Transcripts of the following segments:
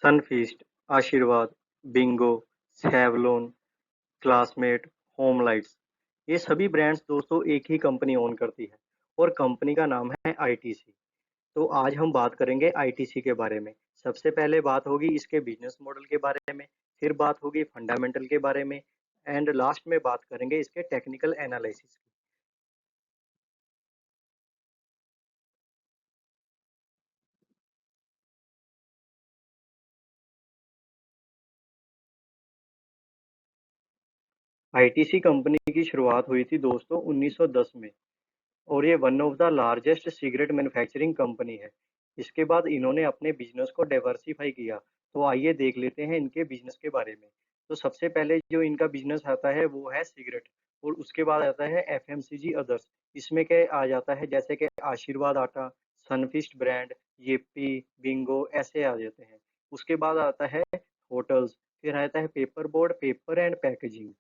सनफीस्ट, आशीर्वाद, Bingo, Savlon, classmate, होमलाइट्स, ये सभी ब्रांड्स दोस्तों एक ही कंपनी ओन करती है और कंपनी का नाम है आईटीसी। तो आज हम बात करेंगे आईटीसी के बारे में। सबसे पहले बात होगी इसके बिजनेस मॉडल के बारे में, फिर बात होगी फंडामेंटल के बारे में एंड लास्ट में बात करेंगे इसके टेक्निकल एनालिसिस की। आईटीसी कंपनी की शुरुआत हुई थी दोस्तों 1910 में और ये one of the largest cigarette manufacturing company है। इसके बाद इन्होंने अपने बिजनेस को डाइवर्सिफाई किया। तो आइए देख लेते हैं इनके बिजनेस के बारे में। तो सबसे पहले जो इनका बिजनेस आता है वो है सिगरेट और उसके बाद आता है एफएमसीजी अदर्स। इसमें क्या आ जाता है जैसे कि आशीर्वाद आटा, सनफिस्ट ब्रांड, येपी, बिंगो ऐसे आ जाते हैं। उसके बाद आता है होटल्स, फिर आता है paper board, paper and packaging.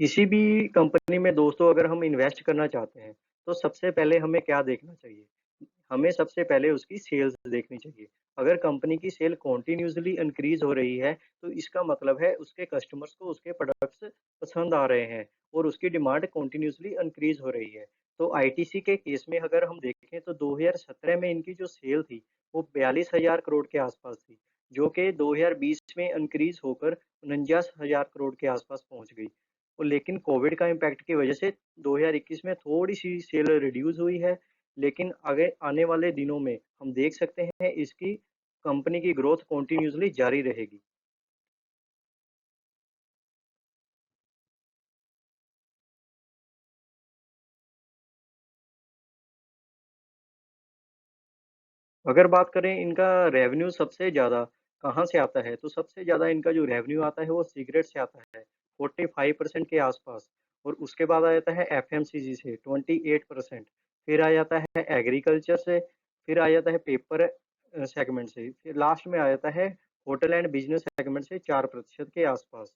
किसी भी कंपनी में दोस्तों अगर हम इन्वेस्ट करना चाहते हैं तो सबसे पहले हमें क्या देखना चाहिए? हमें सबसे पहले उसकी सेल्स देखनी चाहिए। अगर कंपनी की सेल कॉन्टिन्यूसली इंक्रीज हो रही है तो इसका मतलब है उसके कस्टमर्स को उसके प्रोडक्ट्स पसंद आ रहे हैं और उसकी डिमांड कॉन्टिन्यूसली इंक्रीज हो रही है। तो आईटीसी के केस में अगर हम देखें तो 2017 में इनकी जो सेल थी वो 42,000 करोड़ के आसपास थी, जो कि 2020 में इंक्रीज होकर 49,000 करोड़ के आसपास पहुंच गई। और लेकिन कोविड का इम्पैक्ट की वजह से 2021 में थोड़ी सी सेल रिड्यूस हुई है। लेकिन आगे आने वाले दिनों में हम देख सकते हैं इसकी कंपनी की ग्रोथ कंटिन्यूअसली जारी रहेगी। अगर बात करें इनका रेवेन्यू सबसे ज़्यादा कहाँ से आता है, तो सबसे ज़्यादा इनका जो रेवेन्यू आता है वो सिगरेट से आता है, 45% के आसपास। और उसके बाद आ जाता है एफएमसीजी से 28%, फिर आ जाता है एग्रीकल्चर से, फिर आ जाता है पेपर सेगमेंट से, फिर लास्ट में आ जाता है होटल एंड बिजनेस सेगमेंट से 4% के आसपास।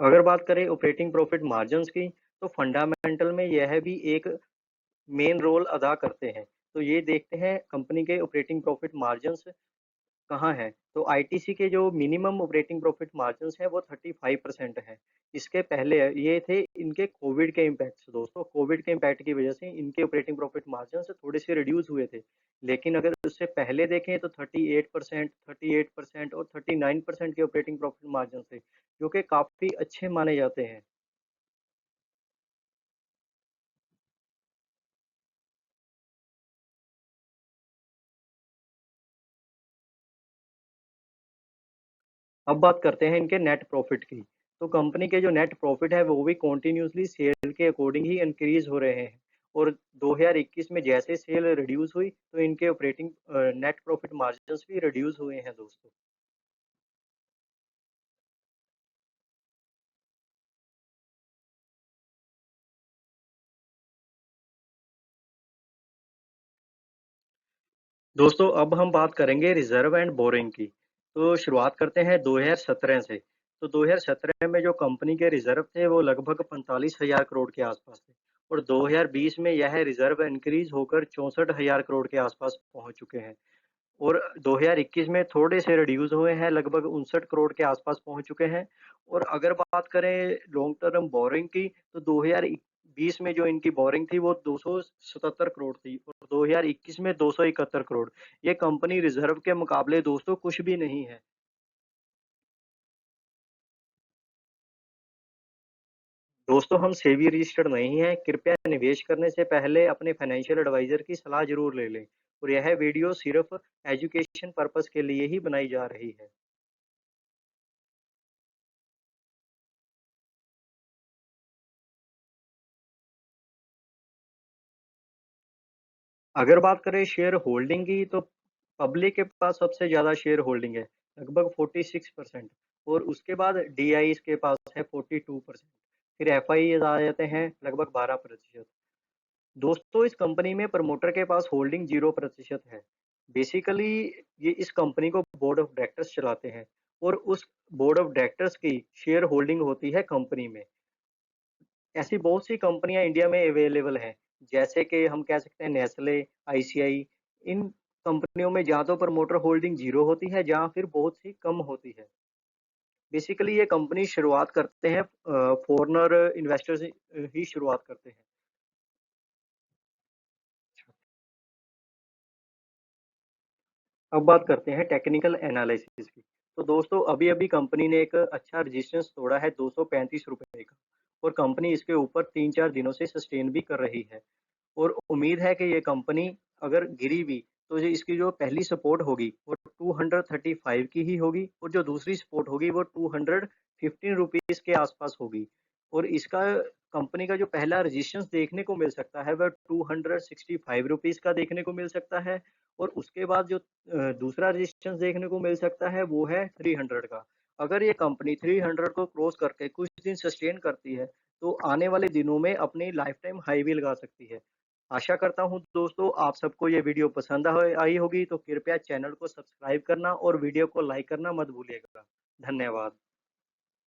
अगर बात करें ऑपरेटिंग प्रॉफिट मार्जिन्स की, तो फंडामेंटल में यह भी एक मेन रोल अदा करते हैं। तो ये देखते हैं कंपनी के ऑपरेटिंग प्रॉफिट मार्जिन्स कहाँ है। तो आईटीसी के जो मिनिमम ऑपरेटिंग प्रॉफिट मार्जिन्स है वो 35% है। इसके पहले ये थे इनके कोविड के इम्पैक्ट दोस्तों, कोविड के इम्पैक्ट की वजह से इनके ऑपरेटिंग प्रॉफिट मार्जिन थोड़े से रिड्यूस हुए थे। लेकिन अगर उससे पहले देखें तो 38%, 38% और 39% के ऑपरेटिंग प्रॉफिट मार्जिन थे, जो कि काफी अच्छे माने जाते हैं। अब बात करते हैं इनके नेट प्रॉफिट की। तो कंपनी के जो नेट प्रॉफिट है वो भी कंटिन्यूअसली सेल के अकॉर्डिंग ही इंक्रीज हो रहे हैं। और 2021 में जैसे सेल रिड्यूस हुई तो इनके ऑपरेटिंग नेट प्रॉफिट मार्जिन्स भी रिड्यूस हुए हैं दोस्तों। दोस्तों अब हम बात करेंगे रिजर्व एंड बोरिंग की। तो शुरुआत करते हैं 2017 से। तो 2017 में जो कंपनी के रिजर्व थे वो लगभग 45,000 करोड़ के आसपास थे और 2020 में यह रिजर्व इंक्रीज होकर 64,000 करोड़ के आसपास पहुंच चुके हैं। और 2021 में थोड़े से रिड्यूस हुए हैं, लगभग 59 करोड़ के आसपास पहुंच चुके हैं। और अगर बात करें लॉन्ग टर्म बोरिंग की, तो 2020 में जो इनकी बोरिंग थी वो 277 करोड़ थी और 2021 में 271 करोड़। ये कंपनी रिजर्व के मुकाबले दोस्तों कुछ भी नहीं है। दोस्तों हम सेबी रजिस्टर्ड नहीं है, कृपया निवेश करने से पहले अपने फाइनेंशियल एडवाइजर की सलाह जरूर ले लें। और यह वीडियो सिर्फ एजुकेशन पर्पस के लिए ही बनाई जा रही है। अगर बात करें शेयर होल्डिंग की, तो पब्लिक के पास सबसे ज़्यादा शेयर होल्डिंग है, लगभग 46%। और उसके बाद डीआई के पास है 42%। फिर एफ आई आ जाते हैं लगभग 12%। दोस्तों इस कंपनी में प्रमोटर के पास होल्डिंग 0% है। बेसिकली ये इस कंपनी को बोर्ड ऑफ डायरेक्टर्स चलाते हैं और उस बोर्ड ऑफ डायरेक्टर्स की शेयर होल्डिंग होती है कंपनी में। ऐसी बहुत सी कंपनियां इंडिया में अवेलेबल हैं, जैसे कि हम कह सकते हैं नेस्ले, आईसीआई। इन कंपनियों में या तो प्रमोटर होल्डिंग 0 होती है, या फिर बहुत सी कम होती है। बेसिकली ये कंपनी शुरुआत करते हैं फॉरेनर इन्वेस्टर्स ही शुरुआत करते हैं। अब बात करते हैं टेक्निकल एनालिसिस की। तो दोस्तों अभी-अभी कंपनी ने एक अच्छा रेजिस्टेंस तोड़ा है ₹235 का, और कंपनी इसके ऊपर 3-4 दिनों से सस्टेन भी कर रही है। और उम्मीद है कि ये कंपनी अगर गिरी भी, तो ये इसकी जो पहली सपोर्ट होगी वो 235 की ही होगी, और जो दूसरी सपोर्ट होगी वो 215 रुपीस के आसपास होगी। और इसका कंपनी का जो पहला रेजिस्टेंस देखने को मिल सकता है वह 265 रुपीस का देखने को मिल सकता है, और उसके बाद जो दूसरा रेजिस्टेंस देखने को मिल सकता है वो है 300 का। अगर ये कंपनी 300 को क्रॉस करके कुछ दिन सस्टेन करती है, तो आने वाले दिनों में अपनी लाइफ टाइम हाई भी लगा सकती है। आशा करता हूँ दोस्तों आप सबको ये वीडियो पसंद आई होगी, तो कृपया चैनल को सब्सक्राइब करना और वीडियो को लाइक करना मत भूलिएगा। धन्यवाद।